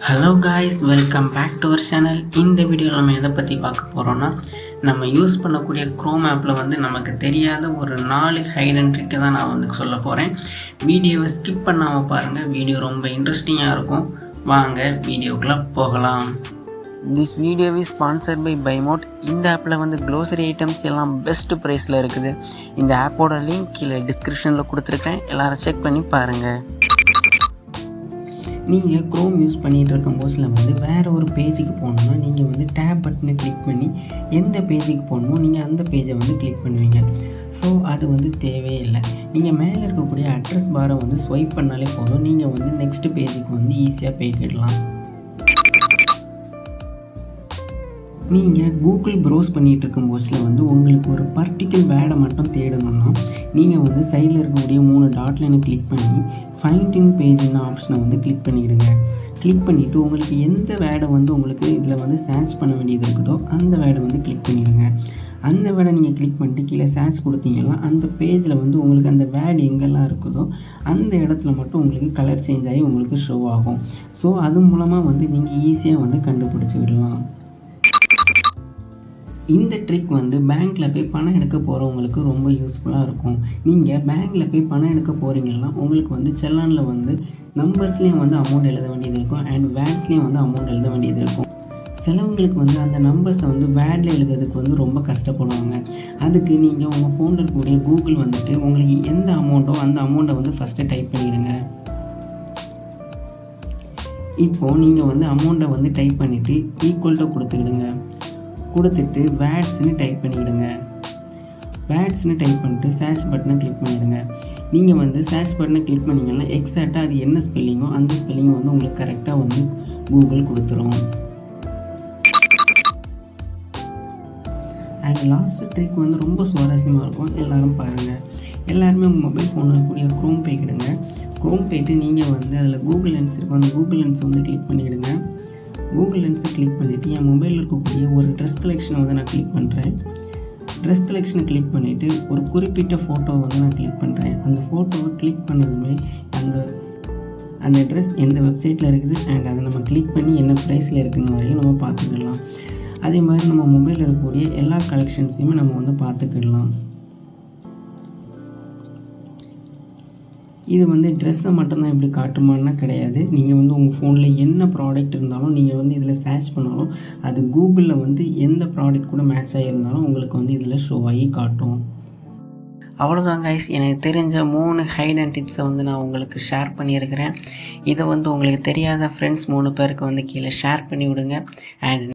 Hello guys, welcome back to our channel. இந்த வீடியோவில் நம்ம எதை பற்றி பார்க்க போகிறோன்னா, நம்ம யூஸ் பண்ணக்கூடிய க்ரோம் ஆப்பில் வந்து நமக்கு தெரியாத ஒரு 4 ஹைடன் ட்ரிக்கை தான் நான் வந்து சொல்ல போகிறேன். வீடியோவை ஸ்கிப் பண்ணாமல் பாருங்கள், வீடியோ ரொம்ப இன்ட்ரெஸ்டிங்காக இருக்கும். வாங்க வீடியோக்குள்ளே போகலாம். This video is sponsored by Bymot. இந்த ஆப்பில் வந்து க்ளோசரி ஐட்டம்ஸ் எல்லாம் பெஸ்ட் ப்ரைஸில் இருக்குது. இந்த ஆப்போட லிங்க் கீழே டிஸ்கிரிப்ஷனில் கொடுத்துருக்கேன், எல்லோரும் செக் பண்ணி பாருங்கள். நீங்கள் க்ரோம் யூஸ் பண்ணிகிட்டு இருக்கும் போஸில் வந்து வேறு ஒரு பேஜுக்கு போகணுன்னா நீங்கள் வந்து டேப் பட்டனை கிளிக் பண்ணி எந்த பேஜுக்கு போகணுமோ நீங்கள் அந்த பேஜை வந்து கிளிக் பண்ணுவீங்க. ஸோ அது வந்து தேவையே இல்லை. நீங்கள் மேலே இருக்கக்கூடிய அட்ரஸ் பாரை வந்து ஸ்வைப் பண்ணாலே போதும், நீங்கள் வந்து நெக்ஸ்ட் பேஜுக்கு வந்து ஈஸியாக போய்க்கிடலாம். நீங்கள் கூகுள் ப்ரௌஸ் பண்ணிகிட்டு இருக்கும் போஸில் வந்து உங்களுக்கு ஒரு பர்டிகுலர் வேர்டை மட்டும் தேடணும்னா நீங்கள் வந்து சைடில் இருக்கக்கூடிய 3 டாட் லைனை கிளிக் பண்ணி ஃபைண்ட் இன் பேஜ்னு ஆப்ஷனை வந்து கிளிக் பண்ணிவிடுங்க. கிளிக் பண்ணிவிட்டு உங்களுக்கு எந்த வேர்டை வந்து உங்களுக்கு இதில் வந்து சர்ச் பண்ண வேண்டியது இருக்குதோ அந்த வேர்டை வந்து கிளிக் பண்ணிவிடுங்க. அந்த வேர்டை நீங்கள் கிளிக் பண்ணிட்டு கீழே சர்ச் கொடுத்தீங்கன்னா அந்த பேஜில் வந்து உங்களுக்கு அந்த வேர்டு எங்கெல்லாம் இருக்குதோ அந்த இடத்துல மட்டும் உங்களுக்கு கலர் சேஞ்ச் ஆகி உங்களுக்கு ஷோ ஆகும். ஸோ அது மூலமாக வந்து நீங்கள் ஈஸியாக வந்து கண்டுபிடிச்சிக்கிடலாம். இந்த ட்ரிக் வந்து பேங்க்கில் போய் பணம் எடுக்க போகிறவங்களுக்கு ரொம்ப யூஸ்ஃபுல்லாக இருக்கும். நீங்கள் பேங்க்கில் போய் பணம் எடுக்க போகிறீங்கன்னா உங்களுக்கு வந்து செல்லானில் வந்து நம்பர்ஸ்லேயும் வந்து அமௌண்ட் எழுத வேண்டியது இருக்கும் அண்ட் வேர்ட்ஸ்லேயும் வந்து அமௌண்ட் எழுத வேண்டியது இருக்கும். சிலவங்களுக்கு வந்து அந்த நம்பர்ஸை வந்து வேர்டில் எழுதுறதுக்கு வந்து ரொம்ப கஷ்டப்படுவாங்க. அதுக்கு நீங்கள் உங்கள் ஃபோனில் இருக்கக்கூடிய கூகுள் வந்துட்டு உங்களுக்கு எந்த அமௌண்ட்டோ அந்த அமௌண்ட்டை வந்து ஃபஸ்ட்டு டைப் பண்ணிவிடுங்க. இப்போது நீங்கள் வந்து அமௌண்ட்டை வந்து டைப் பண்ணிவிட்டு ஈக்குவல் டு கொடுத்துக்கிடுங்க. கொடுத்துட்டு வேர்ட்ஸ்னு டைப் பண்ணிவிடுங்க. வேர்ட்ஸ்னு டைப் பண்ணிட்டு சர்ச் பட்டனை கிளிக் பண்ணிவிடுங்க. நீங்கள் வந்து சர்ச் பட்டனை கிளிக் பண்ணிங்கன்னா எக்ஸாக்டாக அது என்ன ஸ்பெல்லிங்கோ அந்த ஸ்பெல்லிங்கை வந்து உங்களுக்கு கரெக்டாக வந்து கூகுள் கொடுத்துரும். அண்ட் லாஸ்ட் ட்ரிக் வந்து ரொம்ப சுவாரஸ்யமாக இருக்கும், எல்லோரும் பாருங்கள். எல்லாருமே உங்கள் மொபைல் ஃபோனில் இருக்கக்கூடிய க்ரோம் போய்க்கிடுங்க. க்ரோம் போய்ட்டு நீங்கள் வந்து அதில் கூகுள் லென்ஸ் இருக்கும், அந்த கூகுள் லென்ஸை வந்து கிளிக் பண்ணிவிடுங்க. கூகுள் லென்ஸை கிளிக் பண்ணிவிட்டு என் மொபைலில் இருக்கக்கூடிய ஒரு ட்ரெஸ் கலெக்ஷனை வந்து நான் கிளிக் பண்ணுறேன். ட்ரெஸ் கலெக்ஷனை கிளிக் பண்ணிவிட்டு ஒரு குறிப்பிட்ட ஃபோட்டோவை வந்து நான் கிளிக் பண்ணுறேன். அந்த ஃபோட்டோவை கிளிக் பண்ணதுமே அந்த ட்ரெஸ் எந்த வெப்சைட்டில் இருக்குது அண்ட் அதை நம்ம கிளிக் பண்ணி என்ன ப்ரைஸில் இருக்குன்னு வரையும் நம்ம பார்த்துக்கிடலாம். அதே மாதிரி நம்ம மொபைலில் இருக்கக்கூடிய எல்லா கலெக்ஷன்ஸையுமே நம்ம வந்து பார்த்துக்கிடலாம். இது வந்து ட்ரெஸ்ஸை மட்டும்தான் இப்படி காட்டுமான்னா கிடையாது. நீங்கள் வந்து உங்கள் ஃபோனில் என்ன ப்ராடக்ட் இருந்தாலும் நீங்கள் வந்து இதில் சர்ச் பண்ணாலும் அது கூகுளில் வந்து எந்த ப்ராடக்ட் கூட மேட்ச் ஆகியிருந்தாலும் உங்களுக்கு வந்து இதில் ஷோ ஆகி காட்டும். அவ்வளோதான் கைஸ், எனக்கு தெரிஞ்ச 3 ஹைடன் டிப்ஸை வந்து நான் உங்களுக்கு ஷேர் பண்ணியிருக்கிறேன். இதை வந்து உங்களுக்கு தெரியாத ஃப்ரெண்ட்ஸ் 3 பேருக்கு வந்து கீழே ஷேர் பண்ணி விடுங்க. அண்ட்